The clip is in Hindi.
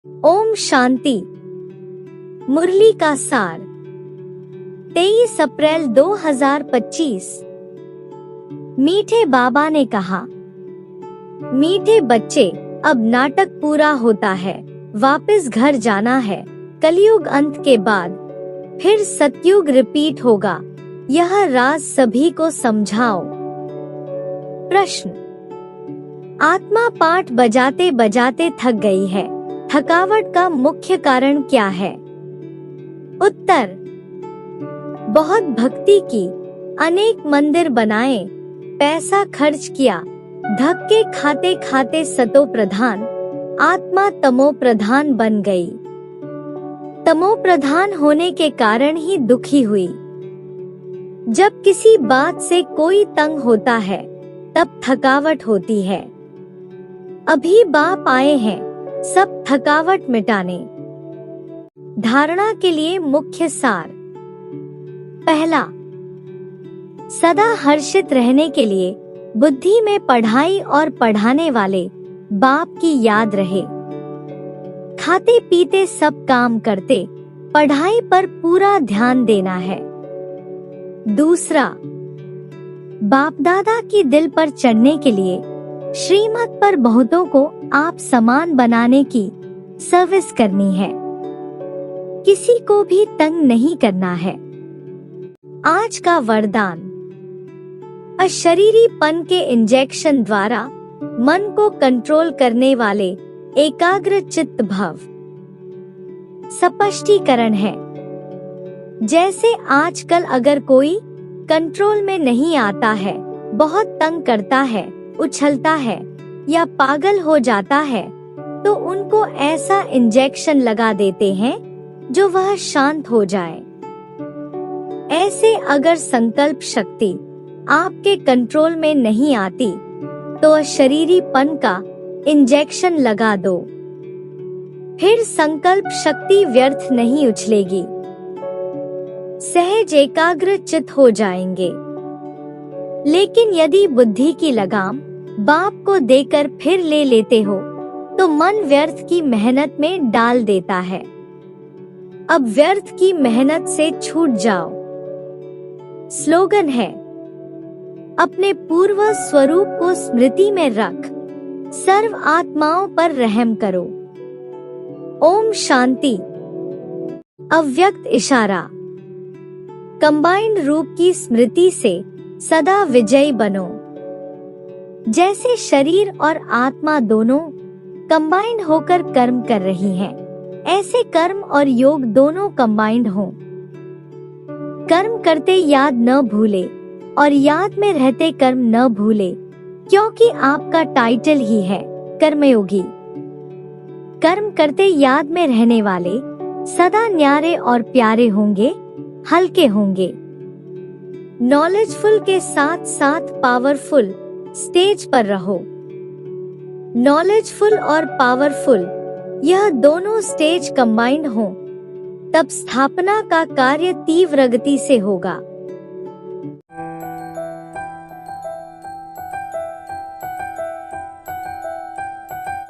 ओम शांति। मुरली का सार 23 अप्रैल 2025। मीठे बाबा ने कहा, मीठे बच्चे, अब नाटक पूरा होता है, वापस घर जाना है। कलयुग अंत के बाद फिर सतयुग रिपीट होगा, यह राज सभी को समझाओ। प्रश्न, आत्मा पाठ बजाते बजाते थक गई है, थकावट का मुख्य कारण क्या है? उत्तर, बहुत भक्ति की, अनेक मंदिर बनाए, पैसा खर्च किया, धक्के खाते खाते सतो प्रधान, आत्मा तमो प्रधान बन गई। तमो प्रधान होने के कारण ही दुखी हुई। जब किसी बात से कोई तंग होता है तब थकावट होती है। अभी बाप आए हैं सब थकावट मिटाने। धारणा के लिए मुख्य सार। पहला, सदा हर्षित रहने के लिए बुद्धि में पढ़ाई और पढ़ाने वाले बाप की याद रहे। खाते पीते सब काम करते पढ़ाई पर पूरा ध्यान देना है। दूसरा, बाप दादा की दिल पर चढ़ने के लिए श्रीमत पर बहुतों को आप समान बनाने की सर्विस करनी है। किसी को भी तंग नहीं करना है। आज का वरदान, अशरीरीपन के इंजेक्शन द्वारा मन को कंट्रोल करने वाले एकाग्र चित्त भव। स्पष्टीकरण है, जैसे आजकल अगर कोई कंट्रोल में नहीं आता है, बहुत तंग करता है, उछलता है या पागल हो जाता है, तो उनको ऐसा इंजेक्शन लगा देते हैं जो वह शांत हो जाए। ऐसे अगर संकल्प शक्ति आपके कंट्रोल में नहीं आती तो अशरीरीपन का इंजेक्शन लगा दो, फिर संकल्प शक्ति व्यर्थ नहीं उछलेगी, सहज एकाग्र चित्त हो जाएंगे। लेकिन यदि बुद्धि की लगाम बाप को देकर फिर ले लेते हो तो मन व्यर्थ की मेहनत में डाल देता है। अब व्यर्थ की मेहनत से छूट जाओ। स्लोगन है, अपने पूर्व स्वरूप को स्मृति में रख, सर्व आत्माओं पर रहम करो। ओम शांति। अव्यक्त इशारा, कंबाइंड रूप की स्मृति से सदा विजयी बनो। जैसे शरीर और आत्मा दोनों कंबाइंड होकर कर्म कर रही हैं, ऐसे कर्म और योग दोनों कंबाइंड हों। कर्म करते याद न भूले और याद में रहते कर्म न भूले, क्योंकि आपका टाइटल ही है कर्मयोगी। कर्म करते याद में रहने वाले सदा न्यारे और प्यारे होंगे, हल्के होंगे। नॉलेजफुल के साथ साथ पावरफुल स्टेज पर रहो। नॉलेजफुल और पावरफुल, यह दोनों स्टेज कंबाइंड हों, तब स्थापना का कार्य तीव्र गति से होगा।